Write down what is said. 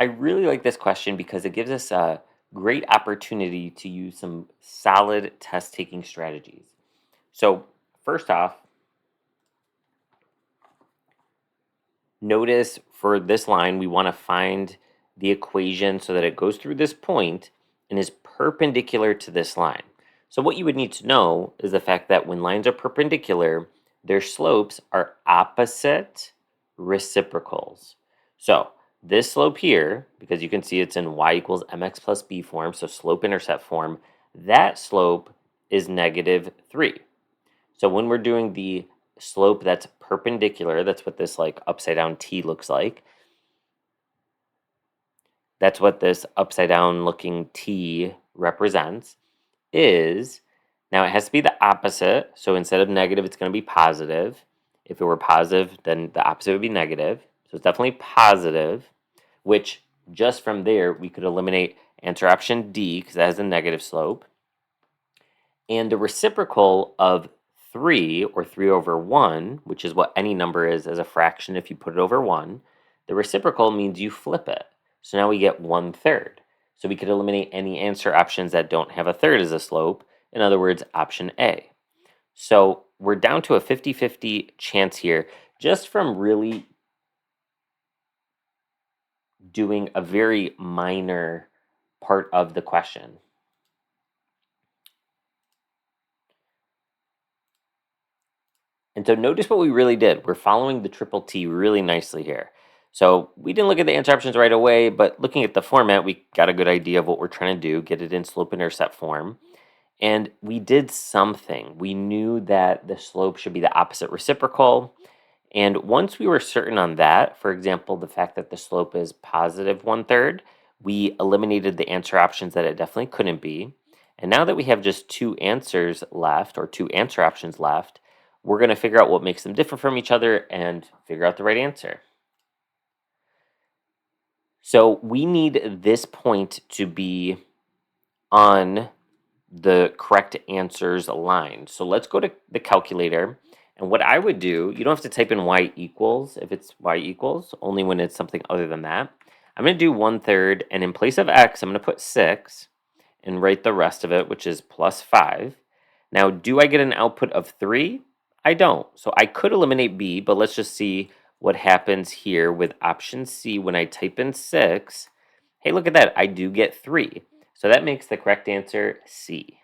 I really like this question because it gives us a great opportunity to use some solid test taking strategies. So, first off, notice for this line, we want to find the equation so that it goes through this point and is perpendicular to this line. So, what you would need to know is the fact that when lines are perpendicular, their slopes are opposite reciprocals. So, this slope here, because you can see it's in y equals mx plus b form, so slope intercept form, that slope is -3. So when we're doing the slope that's perpendicular, that's what this like upside down T looks like. That's what this upside down looking T represents is now it has to be the opposite. So instead of negative, it's going to be positive. If it were positive, then the opposite would be negative. So it's definitely positive, which just from there, we could eliminate answer option D because that has a negative slope. And the reciprocal of 3, or 3 over 1, which is what any number is as a fraction if you put it over 1, the reciprocal means you flip it. So now we get 1/3. So we could eliminate any answer options that don't have a third as a slope. In other words, option A. So we're down to a 50-50 chance here just from really doing a very minor part of the question. And so notice what we really did. We're following the triple T really nicely here. So we didn't look at the answer options right away, but looking at the format, we got a good idea of what we're trying to do, get it in slope intercept form. And we did something. We knew that the slope should be the opposite reciprocal. And once we were certain on that, for example, the fact that the slope is positive 1/3, we eliminated the answer options that it definitely couldn't be. And now that we have just two answers left, or two answer options left, we're going to figure out what makes them different from each other and figure out the right answer. So we need this point to be on the correct answers line. So let's go to the calculator. And what I would do, you don't have to type in y equals if it's y equals, only when it's something other than that. I'm going to do 1/3, and in place of x, I'm going to put 6 and write the rest of it, which is plus 5. Now, do I get an output of 3? I don't. So I could eliminate b, but let's just see what happens here with option C when I type in 6. Hey, look at that. I do get 3. So that makes the correct answer C.